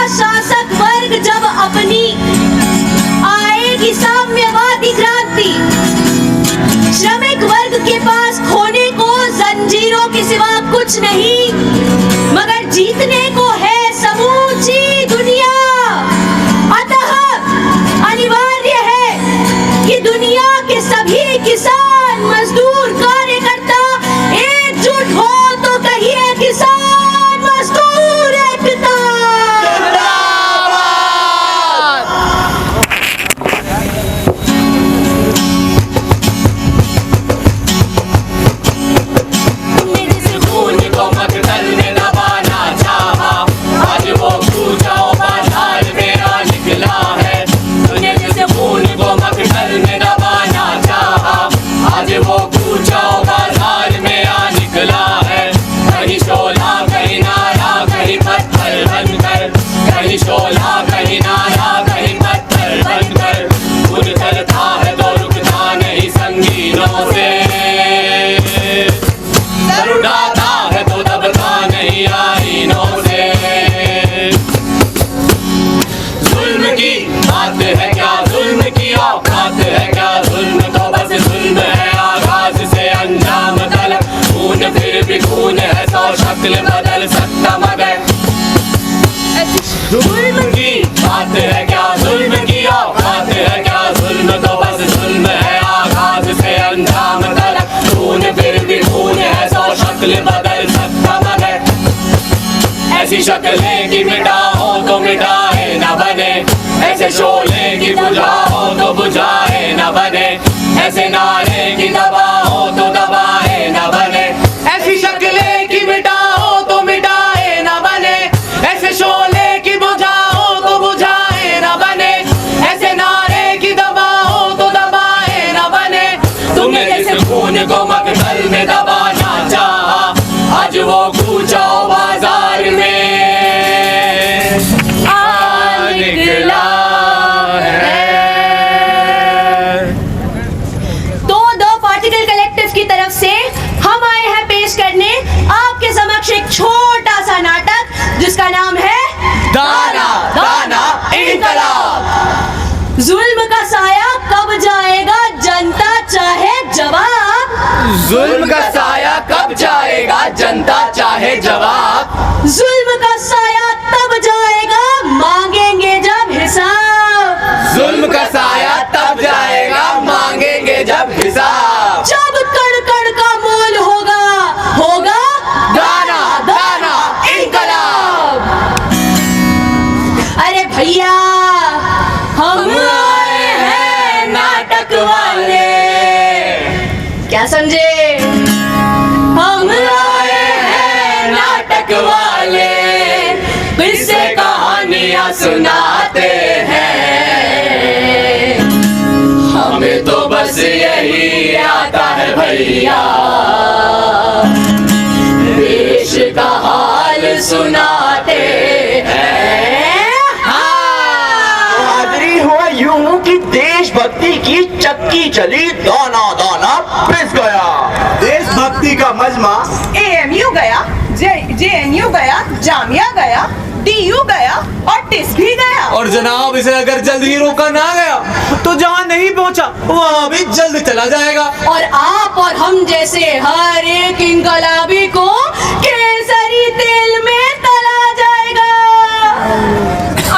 शासक वर्ग जब अपनी आएगी साम्यवादी क्रांति, श्रमिक वर्ग के पास खोने को जंजीरों के सिवा कुछ नहीं, मगर जीतने को है समूची दुनिया। अतः अनिवार्य है कि दुनिया के सभी किसान, मजदूर, कार्यकर्ता एकजुट हो तो कहिए किसान मजदूर एकता। तुमने जिस खून को मकतल में दबाना चाहा, आज वो कूचाओ बाजार मेरा निकला है। तुमने जिस खून को मकतल में दबाना चाहा, आज वो कूचाओ बाजार मेरा निकला है। कहीं शोला कहीं नारा कहीं पत्थर बनकर, कहीं शोला कहीं नारा कहीं पत्थर बनकर, खून चलता है तो रुकता नहीं संगीनों से, सर उठाता है तो दबता नहीं आईनों से। जुल्म की बात है क्या, जुल्म की औकात है क्या, जुल्म तो बस जुल्म है आगाज से अंजाम तलक। खून फिर भी खून है, सौ शक्ल बदल सकता मगर। जुल्म की बात है क्या, जुल्म की औकात है क्या, जुल्म तो बस जुल्म है आगाज से अंजाम तलक। खून फिर भी खून है, सौ शक्ल बदल सकता मगर। ऐसी शक्लें की मिटाओ तो मिटाए न बने, ऐसे शोले की बुझाओ तो बुझाए न बने, ऐसे नारे की दबाओ तो दबाए न बने। ऐसी शक्लें की मिटाओ तो मिटाए न बने, ऐसे शोले की बुझाओ तो बुझाए न बने, ऐसे नारे की दबाओ तो दबाए न बने। तुमने जिस खून को मकतल में दबाना चाहा, आज वो कूचाओ बाजार में आ निकला है। तो दो पार्टिकल कलेक्टिव की तरफ से हम आए हैं पेश करने आपके समक्ष एक छोटा सा नाटक जिसका नाम है दाना दाना इनकलाब। जुल्म का साया कब जाएगा, जनता चाहे जवाब। जुल्म का साया कब जाएगा, जनता चाहे जवाब। जुल्म का साया तब जाएगा, मांगेंगे जब हिसाब। जुल्म का साया तब जाएगा, मांगेंगे जब हिसाब। जब कण कण का मोल होगा, होगा दाना दाना इनकलाब। अरे भैया हम आए हैं नाटक वाले, क्या समझे? हम आए हैं नाटक वाले, किससे कहानियां सुनाते हैं। हमें तो बस यही आता है भैया, देश का हाल सुनाते हैं। बहादुरी हुआ यूं कि देशभक्ति की चक्की चली, दाना दाना पिस गया। देशभक्ति का मजमा AMU गया, JNU गया, जामिया गया, DU गया और टिस भी गया। और जनाब इसे अगर जल्द ही रोका ना गया तो जहाँ नहीं पहुँचा वहाँ भी जल्द चला जाएगा। और आप और हम जैसे हर एक इनकलाबी को केसरी तेल में तला जाएगा।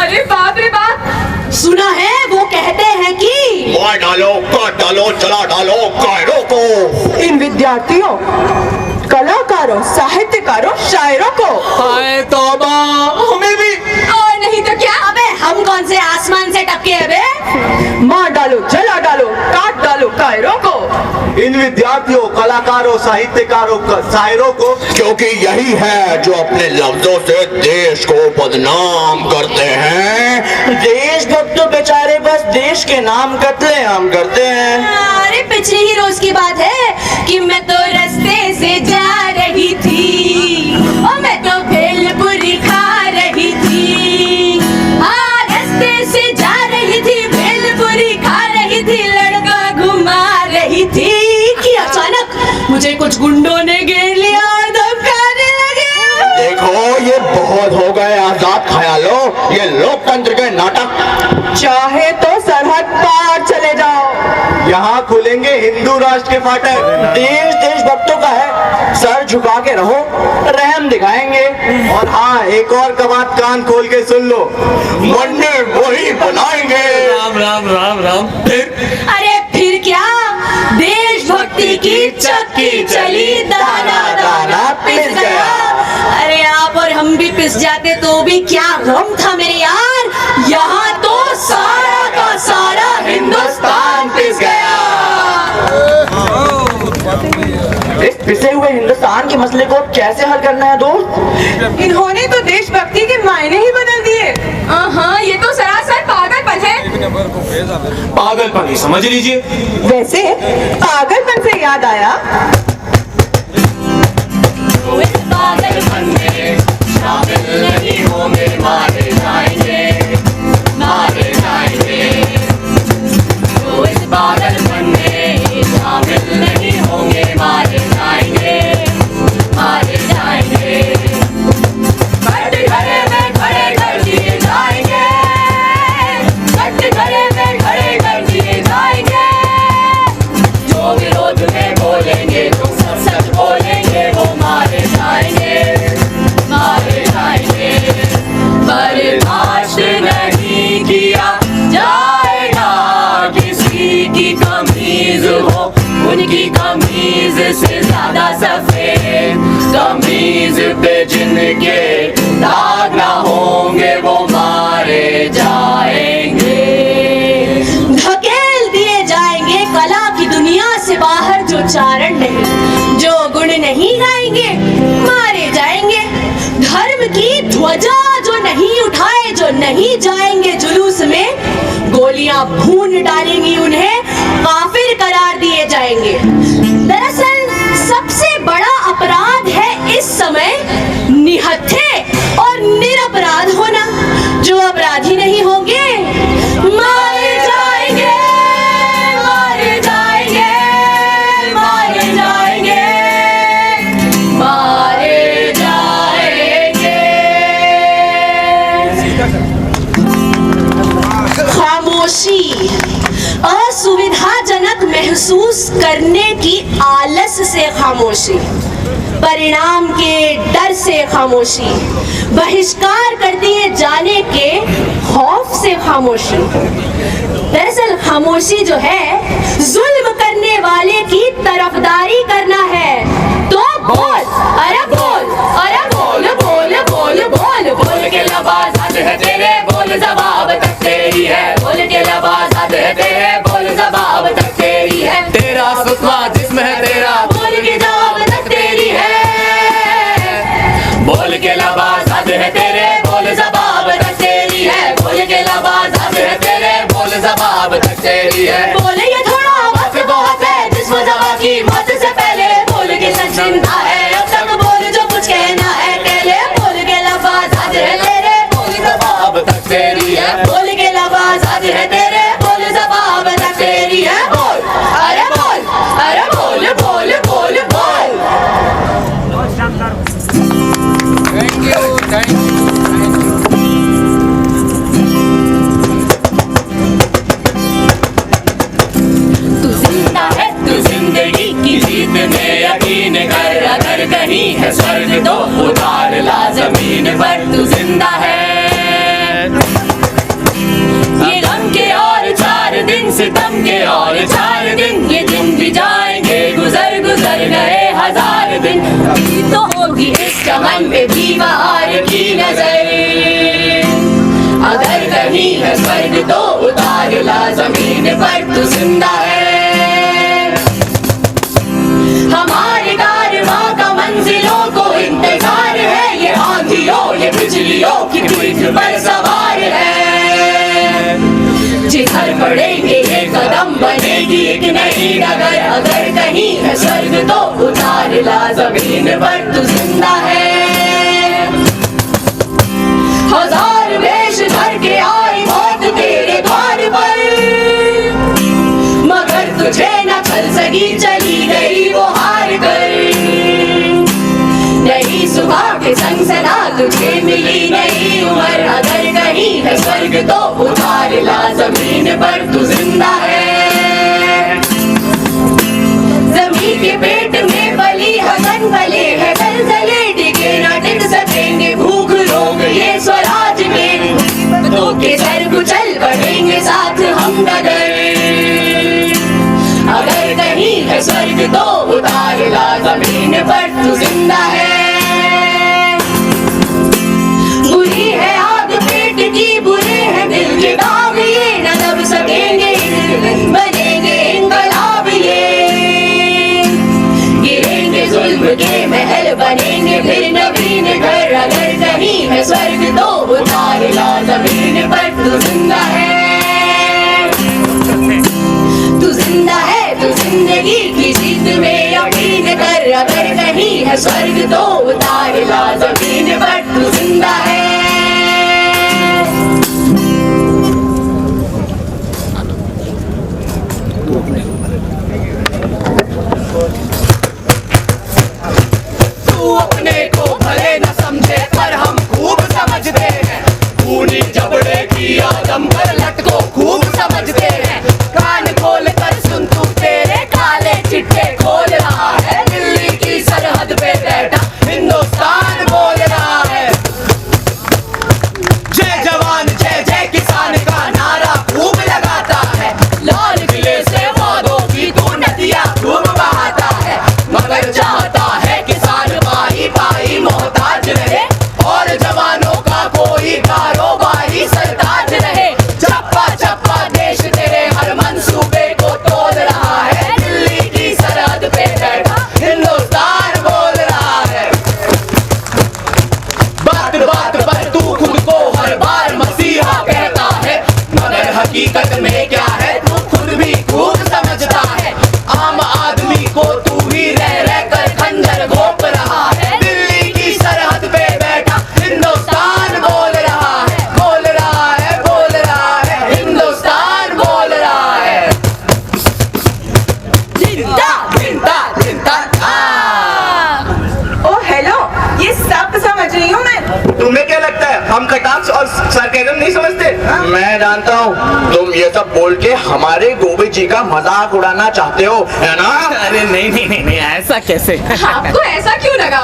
अरे बाप रे बाप, सुना है वो कहते हैं कि मार डालो, काट डालो, जला डालो कायरों को। इन विद्यार्थियों, कलाकारों, साहित्यकारों, शायरों को। हाय तौबा, हमें भी। और नहीं तो क्या, अबे हम कौन से आसमान से टपके अबे। मार डालो, जला डालो, काट डालो कायरों को। इन विद्यार्थियों, कलाकारों, साहित्यकारों, शायरों को, क्योंकि यही है जो अपने लफ्जों से देश को बदनाम करते हैं। देशभक्त तो बेचारे बस देश के नाम कत्लेआम करते हैं। अरे पिछले ही रोज की बात है कि मैं तो रास्ते से जा रही थी और मैं तो भेलपुरी खा रही थी। हाँ, रास्ते से जा रही थी, भेलपुरी खा रही थी, लड़का घुमा रही थी कि अचानक मुझे कुछ गुंडों ने घेर लिया और धमकाने लगे। देखो ये बहुत हो गए आजाद ख्यालों, ये लोकतंत्र के नाटक। चाहे तो सरहद पार चले जाओ, यहाँ खुलेंगे हिंदू राष्ट्र के फाटक। देश देशभक्तों का है, सर झुका के रहो, रहम दिखाएंगे। और हाँ, एक और बात कान खोल के सुन लो, मंदिर वही बनाएंगे। राम राम राम राम। फिर अरे फिर क्या, देशभक्ति की चक्की चली, दाना दाना पिस गया। अरे आप और हम भी पिस जाते तो भी क्या गम था मेरे यार, यहाँ तो सारा का सारा हिंदुस्तान पिस गया। इस पिसे हुए हिंदुस्तान के मसले को कैसे हल करना है दोस्त? इन्होंने तो देशभक्ति के मायने ही बदल दिए। हाँ, ये तो सरासर पागलपन है। पागलपन ही समझ लीजिए। वैसे पागलपन से याद आया, तो इस पागलपन में शामिल नहीं होंगे, मारे जाएंगे, मारे जाएंगे। तो इस पागलपन में शामिल नहीं होंगे, मारे जाएंगे, मारे जाएंगे। कटघरे में खड़े कर दिए जाएंगे, कटघरे में खड़े कर दिए जाएंगे। जो विरोध में बोलेंगे, जो सच बोलेंगे, वो मारे जाएंगे, मारे जाएंगे। बर्दाश्त नहीं किया जाएगा किसी की कमीज हो, उनकी कमीज से ज्यादा सफेद, कमीज पे जिनके दाग ना होंगे, वो मारे जाएंगे। धकेल दिए जाएंगे कला की दुनिया से बाहर, जो चारण नहीं, जो गुण नहीं गाएंगे, मारे जाएंगे। धर्म की ध्वजा जो नहीं उठाए, जो नहीं जाएंगे जुलूस में, गोलियां भून डालेंगी, उन्हें काफिर करार दिए जाएंगे। दरअसल सबसे बड़ा अपराध है इस समय निहत्थे और निरपराध होना। जो अपराधी नहीं होंगे, मारे जाएंगे, मारे जाएंगे, मारे जाएंगे, मारे जाएंगे। खामोशी, असुविधाजनक महसूस करने की आलस से खामोशी, परिणाम के डर से खामोशी, बहिष्कार कर दिए जाने के खौफ से खामोशी। दरअसल खामोशी जो है, जुल्म करने वाले की तरफदारी करना है। तो बोल, अरे बोल, अरे बोल, बोल, बोल, बोल, बोल के लबाज़त है तेरे, बोल जवाब तक तेरी है, बोल के लबाज़त है तेरे, बोल जवाब तक तेरी है। तेरा सुतवा जिस्म है तेरा, बोल के जवाब तक तेरी है, बोल के लबाज़त है तेरे, बोल जवाब तक तेरी है, बोल के लबाज़त है तेरे, बोल जवाब तक तेरी है। बोले ये थोड़ा वक्त बहुत है, जिस्म जवा की मौत से पहले, बोल के सच जिंदा है, अब तक बोल जो कुछ कहना है कह ले। बोल के लबाज़त है तेरे, बोल जवाब तक तेरी है, बोल के लबाज़त है तेरे, बोल जवाब तक तेरी है। बोल, अरे बोल, अरे बोल, बोल, बोल, बोल। तू जिंदा है, तू जिंदगी की जीत में यकीन कर, अगर कहीं है स्वर्ग तो उतार ला जमीन पर। तू जिंदा है, ये गम के और 4 दिन, सितम के और 4 दिन, ये दिन भी जाएंगे, गुजर गुजर गए 1000 दिन। अभी तो होगी इस चमन में भी बहार की नजर, अगर कहीं है स्वर्ग तो उतार ला जमीन पर। तू जिंदा है, हमारे कारवां का मंजिलों को इंतजार है, ये आंधियों ये बिजलियों की पीठ पर सवार है। जिधर पड़ेंगे ये कदम, बनेगी एक नई नगर, अगर कहीं है स्वर्ग तो उतार ला जमीन पर। तू जिंदा है, हजार वेश धर के आई मौत तेरे द्वार पर, मगर तुझे न चल सकी, चली गई वो हार कर। नई सुबह के संग सदा तुझे मिली नई उम्र, अगर स्वर्ग तो उतारेगा जमीन पर तू जिंदा है। बुरी है आग पेट की, बुरे हैं दिल के दाग, ये न दब सकेंगे, बनेंगे इंकलाब ये। गिरेंगे जुल्म के महल, बनेंगे फिर नवीन घर, अगर कहीं है स्वर्ग तो उतारेगा जमीन पर तू जिंदा है। तू जिंदा है, तू जिंदगी की जीत में यकीन कर, अगर कहीं है स्वर्ग तो उतारेगा जमीन पर तू जिंदा है। तू अपने को भले न समझे पर हम खूब समझते हैं, खूनी जबड़े की आदम पर लट को खूब समझते हैं। कान खोल कर सुन तू, तेरे काले चिट्टे खोल रहा है, दिल्ली की सरहद पे बैठा हिंदुस्तान बोल रहा है। जय जवान जय जय किसान का नारा खूब लगाता है, लाल किले से वादों की तू नदियां खूब बहाता है, मगर चाहता है किसान भाई भाई मोहताज रहे, और जवानों का कोई कारोबारी सरताज रहे। चप्पा चप्पा देश तेरे हर मंसूबे को तोड़ रहा है, दिल्ली की सरहद पे बैठा हिंदुस्तान बोल रहा है। बात बात पर तू खुद को हर बार मसीहा कहता है, मगर हकीकत में क्या है तू खुद भी खूब समझता है। आम आदमी को तू ही रह रह कर खंजर घोंप रहा है, दिल्ली की सरहद पे बैठा हिंदुस्तान बोल रहा है, बोल रहा है, बोल रहा है, हिंदुस्तान बोल रहा है। जिंदा जिंदा जिंदा ओ हेलो, ये सब समझ रही हूँ मैं। तुम्हें क्या लगता है हम कटाक्ष और सरकाजम नहीं समझते? मैं जानता हूँ तुम ये सब बोल के हमारे गोविंद जी का मजाक उड़ाना चाहते हो, है ना? अरे नहीं नहीं नहीं नहीं, ऐसा कैसे? आपको ऐसा क्यों लगा?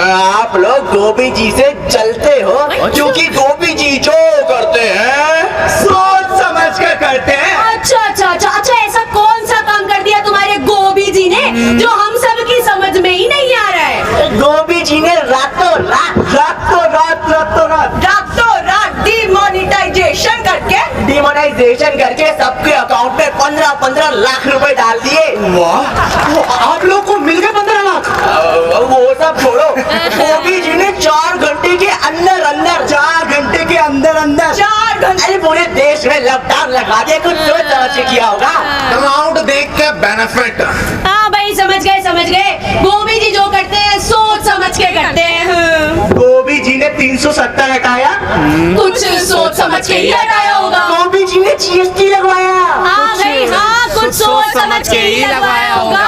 आप लोग गोविंद जी से चलते हो क्योंकि गोविंद जी जो करते हैं सोच समझ कर करते हैं। अच्छा अच्छा अच्छा अच्छा, ऐसा कौन सा काम कर दिया तुम्हारे गोभी जी ने जो हम सब की समझ में ही नहीं आ रहा है? गोभी जी ने रातों रात डिमोनिटाइजेशन करके सबके अकाउंट में 15-15 लाख रुपए डाल दिए। वाह, आप लोग को मिल गए 15 लाख। वो सब छोड़ो, गोभी जी ने 4 घंटे के अंदर 4 घंटे अरे पूरे देश में लॉकडाउन लगा दिया, कुछ सोच समझ के किया होगा। अमाउंट देख के बेनिफिट। हाँ भाई, समझ गए। गोभी जी जो करते हैं सोच समझ के करते हैं। गोभी जी ने 370 हटाया, कुछ सोच समझ के ही हटाया होगा। गोभी जी ने GST लगवाया, हाँ भाई हाँ, कुछ सोच समझ के ही लगवाया होगा।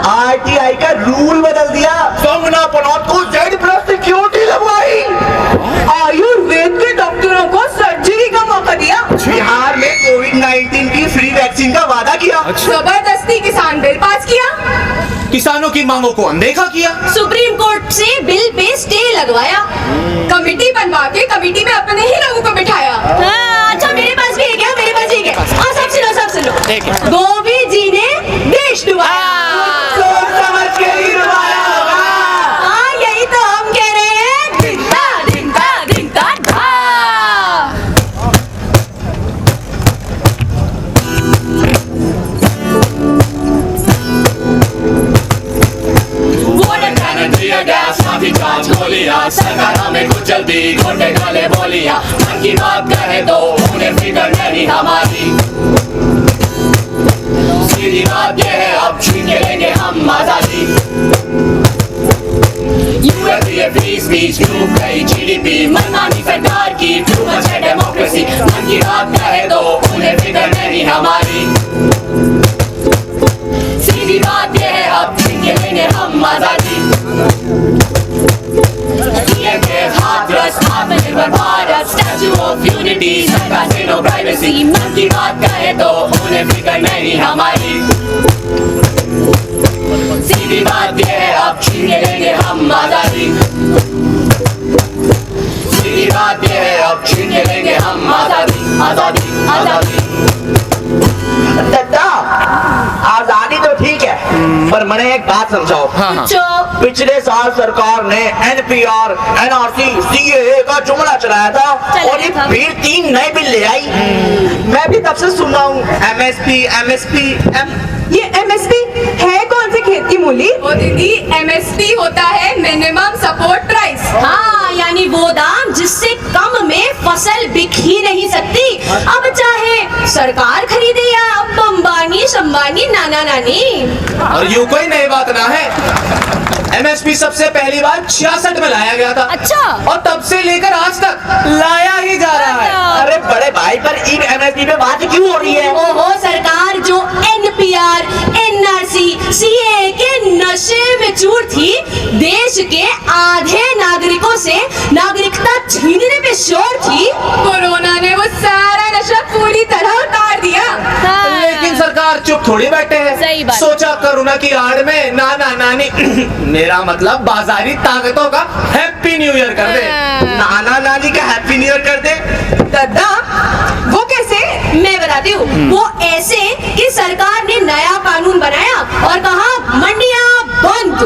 RTI का रूल बदल दिया, कंगना पनौत को Z+ सिक्योरिटी लगवाई, आयुर्वेद के डॉक्टरों को सर्जरी का मौका दिया, बिहार में कोविड-19 की फ्री वैक्सीन का वादा किया, जबरदस्ती किसान बिल पास किया, किसानों की मांगों को अनदेखा किया, सुप्रीम कोर्ट से बिल पे स्टे लगवाया, कमेटी बनवा के कमेटी में अपने ही लोगों को बिठाया। हाँ, अच्छा मेरे पास भी है क्या? मेरे पास भी है क्या? हाँ, सब सुनो। गोभी जी ने देश डुबाया। सोच समझ के ही डुबाया होगा। हाँ, यही तो हम कह रहे हैं। धिंता, धिंता, धिंता, धा। काफी जांच गोलियां, सरकार हमें कुछ जल्दी घोटे गाले बोलियां, मन की बात कहे तो उन्हें फिक्र नहीं हमारी। सीधी बात ये है अब छीन के लेंगे हम आजादी। UFA फ्री स्पीच डूब गई GDP, मनमानी सरकार की too much है डेमोक्रेसी, मन की बात कहे तो उन्हें फिक्र नहीं हमारी। सीधी बात ये है अब छीन के लेंगे हम आजादी। आत्मनिर्भर भारत, स्टैच्यू ऑफ यूनिटी, सरकार से नो प्राइवेसी, मन की बात कहे तो उन्हें फिक्र नहीं हमारी। सीधी बात ये है अब छीन के लेंगे हम आजादी। सीधी बात ये है अब छीन के लेंगे हम आजादी, आजादी, आजादी। दद्दा, आजादी तो ठीक है पर मैंने एक बात समझाओ। चुप। पिछले साल सरकार ने NPR, NRC, CAA का जुमला चलाया था और ये फिर 3 नए बिल ले आई। मैं भी तब से सुन रहा हूँ MSP। ये MSP है कौन से खेत की मूली? ओ दीदी, MSP होता है मिनिमम सपोर्ट प्राइस। हाँ, यानी वो दाम जिससे कम में फसल बिक ही नहीं सकती। अब चाहे सरकार खरीदे या अंबानी संबानी नाना नानी। और यूं कोई नई बात ना है, MSP सबसे पहली बार 66 में लाया गया था। अच्छा। और तब से लेकर आज तक लाया ही जा रहा है। अरे बड़े भाई, पर इन MSP पे बात क्यों हो रही है? ओहो, सरकार जो NPR, NRC, CAA के नशे में चूर थी, देश के आधे नागरिकों से नागरिकता छीनने पे शोर थी। कोरोना ने वो सारा नशा पूरी तरह उतार दिया। लेकिन सरकार चुप थोड़ी बैठे हैं। सही बात। सोचा कोरोना की आड़ में नाना नानी मेरा मतलब बाजारी ताकतों का हैप्पी न्यू ईयर कर दे। नाना नानी का हैप्पी न्यू ईयर कर दे। दादा, वो कैसे? मैं बताती हूँ, वो ऐसे कि सरकार ने नया कानून बनाया और कहा मंडियाँ बंद।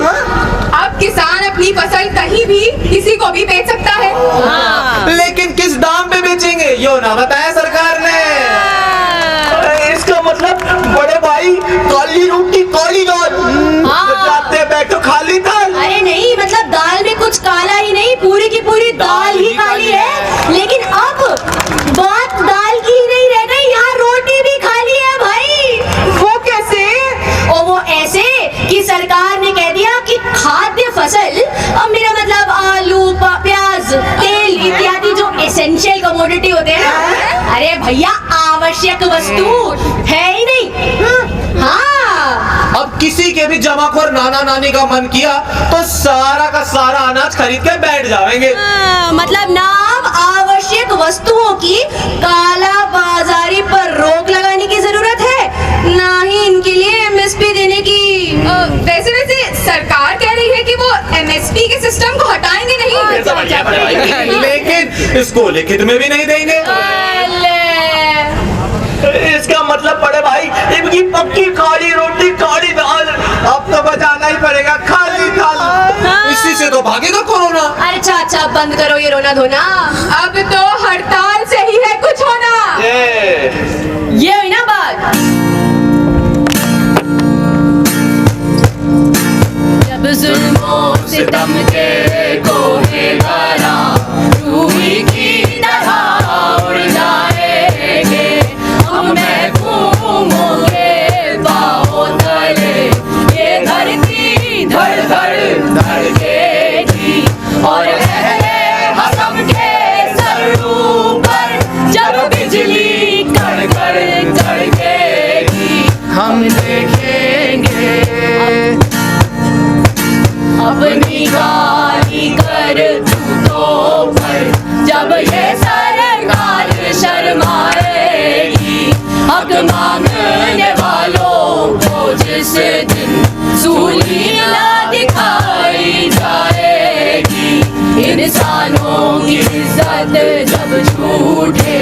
अब किसान अपनी फसल कहीं भी किसी को भी बेच सकता है। लेकिन किस दाम पे बेचेंगे यो ना बताया सरकार ने। इसका मतलब बड़े भाई, काली रोटी काली दाल, जाते बैठो खाली दाल। अरे नहीं, मतलब दाल में कुछ काला ही नहीं, पूरी की पूरी दाल ही काली है। लेकिन अब बात दाल की ही नहीं रह गई, यहाँ रोटी भी खाली है भाई। वो कैसे? और वो ऐसे कि सरकार ने कह दिया कि खाद्य फसल, अब मेरा मतलब आलू, प्याज, तेल इत्यादि जो एसेंशियल कमोडिटी होते हैं ना, अरे भैया आवश्यक वस्तु है ही नहीं। हाँ, अब किसी के भी जमाखोर नाना नानी का मन किया तो सारा का सारा अनाज खरीद के बैठ जाएंगे। मतलब ना अब आवश्यक वस्तुओं की काला बाजारी पर रोक लगाने की जरूरत है, ना ही इनके लिए MSP देने की। वैसे सरकार कह रही है कि वो MSP के सिस्टम को हटाएंगे नहीं। लेकिन इसको लिखित में भी नहीं देंगे। इसका मतलब बड़े भाई, इनकी पक्की काली रोटी काली दाल। अब तो बचाना ही पड़ेगा खाली दाल। इसी से तो भागेगा कोरोना। अरे चाचा, बंद करो ये रोना धोना। अब तो हड़ताल से ही है कुछ होना। ये हुई ना बात। जब जुल्मों से दम के कोहेगारा रूही की तरह उड़ जाएंगे, हम महकूमों के बाहों तले ये धरती धड़ धड़ धड़केगी। और अहले हसम के सरूं पर जब बिजली कड़कड़ कड़केगी, हम देखेंगे अपनी गाली कर तूतों पर जब ये सरकार शर्माएगी। हक मांगने वालों को जिस दिन सूली ना दिखाई जाएगी, इंसानों की इज्जत जब झूठे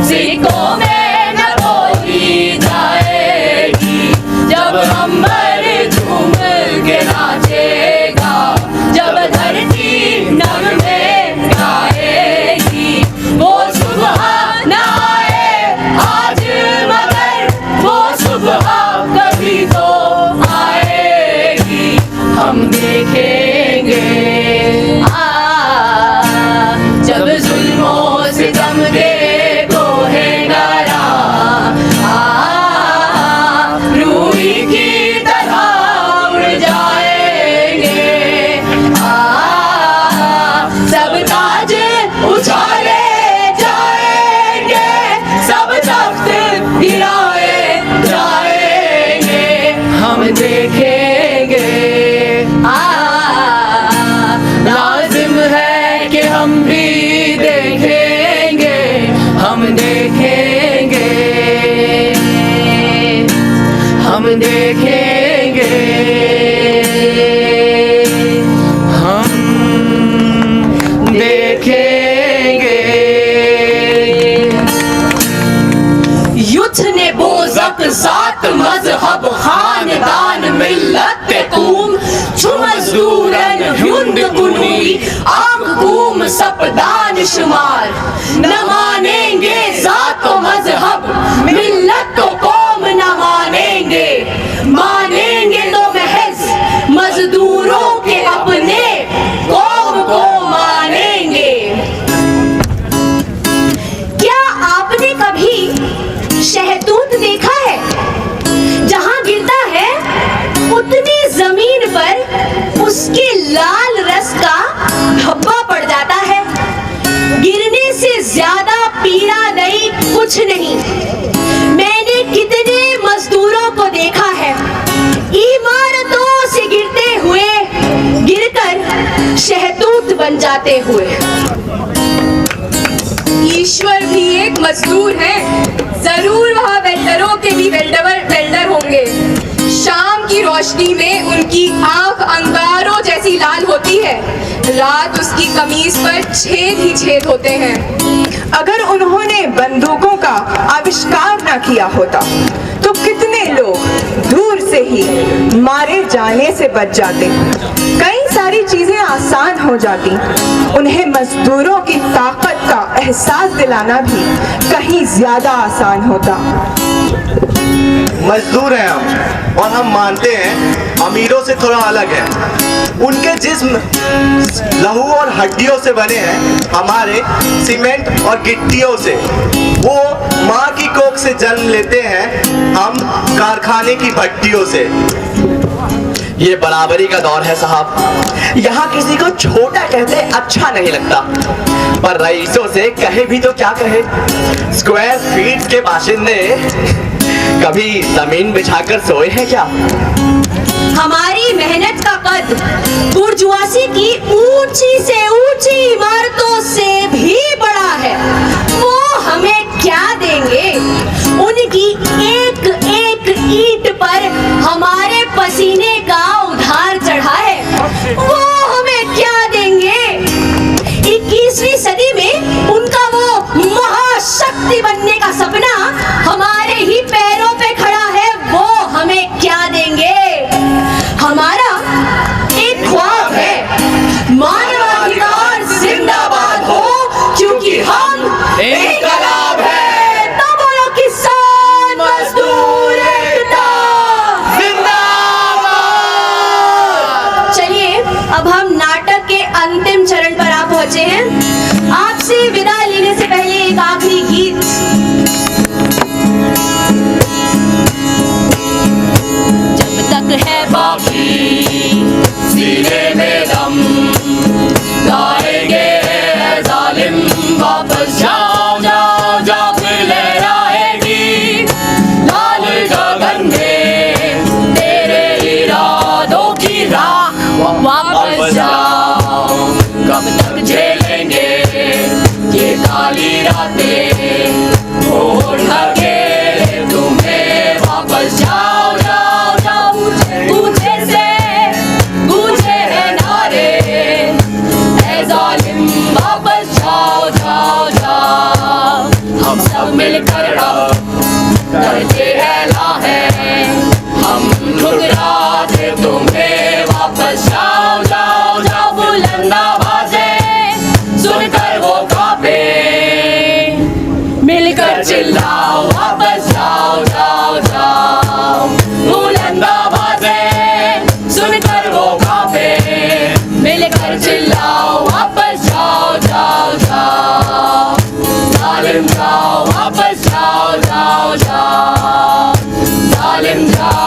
सिक्कों में न तोली जाएगी, जब अंबर झूम के नाचेगा, जब धरती नगमे गाएगी, वो सुबह न आए आज मगर वो सुबह कभी तो आएगी, हम देखेंगे जब जुल्मों से दम के कोहेगारा रूही की तरह उड़ जाएंगे। सब ताज उछाले जाएंगे, सब तख्त गिराए जाएंगे, हम देखेंगे। लाजिम है कि हम भी देखेंगे, हम देखेंगे, हम देखेंगे, हम देखेंगे। युद्ध ने बोज़क जात मजहब खानदान मिल्लत बूंद खूनी, आंख घूम सब दानिशमार। न मानेंगे जात व मजहब, मिल्लत तो कौम न मानेंगे, मानेंगे तो महज मजदूरों के अपने, कौम को मानेंगे। क्या आपने कभी शहतूत देखा है? जहां गिरता है उतनी जमीन पर उसके लाल रस का धब्बा पड़ जाता है। गिरने से ज्यादा पीड़ादायी कुछ नहीं। मैंने कितने मजदूरों को देखा है इमारतों से गिरते हुए, गिरकर शहतूत बन जाते हुए। ईश्वर भी एक मजदूर है, जरूर वहाँ वेल्डरों के भी वेल्डर होंगे। शाम की रोशनी में उनकी आंख अंगारों जैसी लाल होती है, रात उसकी कमीज पर छेद ही छेद होते हैं। अगर उन्होंने बंदूकों का आविष्कार न किया होता तो कितने लोग दूर से ही मारे जाने से बच जाते। कई सारी चीजें आसान हो जाती। उन्हें मजदूरों की ताकत का एहसास दिलाना भी कहीं ज्यादा आसान होता। मजदूर हैं हम, और हम मानते हैं अमीरों से थोड़ा अलग है। उनके जिस्म लहू और हड्डियों से बने हैं, हमारे सीमेंट और गिट्टियों से। वो माँ की कोख से जन्म लेते हैं, हम कारखाने की भट्टियों से। ये बराबरी का दौर है साहब। यहाँ किसी को छोटा कहते अच्छा नहीं लगता, पर रईसों से कहे भी तो क्या कहे। स्क्वायर फीट के बाशिंदे कभी जमीन बिछाकर सोए हैं क्या? हमारी मेहनत का कद बुर्जुआसी की ऊंची से ऊंची इमारतों से भी बड़ा है। वो हमें क्या देंगे? उनकी एक एक ईंट पर हमारे पसीने का उधार चढ़ा है। वो हमें क्या देंगे? 21वीं सदी में उनका वो महाशक्ति बनने का सपना हमारे ही पैरों पे खड़ा है। वो हमें क्या देंगे? हमारा एक ख्वाब है, मानवाधिकार जिंदाबाद हो, क्योंकि हम इनकलाब है। तो बोलो किसान मजदूर एकता जिंदाबाद। चलिए अब हम नाटक के अंतिम चरण पर आ पहुंचे हैं। आपसे विदा लेने से पहले एक आखिरी गीत। जब तक है बाकी सीने में दम, गाएंगे है जालिम वापस जाओ जाओ जाओ, फिर लहराएगी लाल गगन में तेरे इरादों की राह। वापस जाओ, कब तक झेलेंगे ये काली रातें, ओढ़ के तुम्हें वापस जाओ जाओ जाओ। पूछे से पूछे है नारे, ऐ जालिम वापस जाओ जाओ जाओ। हम सब मिलकर अब करते हैं लाहें, हम ठुकराते तुम्हें वापस जाओ जाओ जाओ। बुलंद आवाज़ें सुनकर वो कांपे, मिलकर चिल्लाओ वापस जाओ जाओ जाओ। बुलंद आवाज़ें सुनकर वो कांपे, मिलकर चिल्लाओ वापस जाओ जाओ जाओ। जालिम जाओ वापस जाओ जाओ जाओ, जालिम जाओ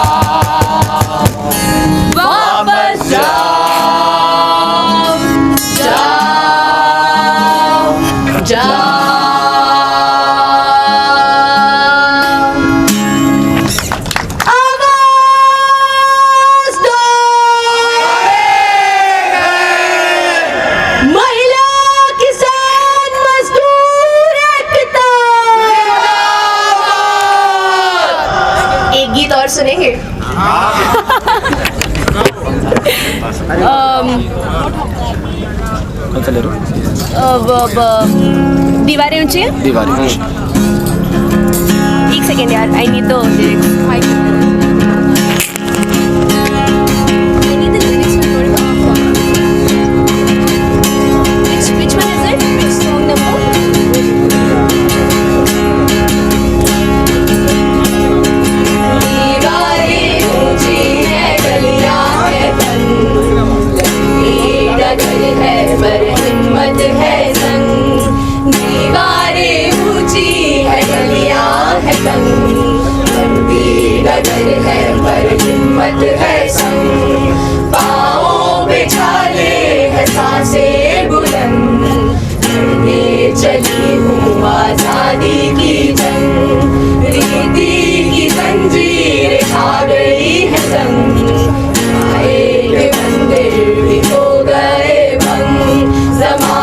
वापस जाओ जाओ जाओ। सुनेंगे। दीवारें ऊंची हैं? एक सेकेंड यार, आई नीड द लिरिक्स। है तंग, लंबी डगर है पर हिम्मत है संग, पाँव पे छाले है सांसें बुलंद, लड़ने चली हूँ आजादी की जंग, रीति की जंजीर खा गई है तंग, आए के मंदिर भी हो गए भंग, ज़माने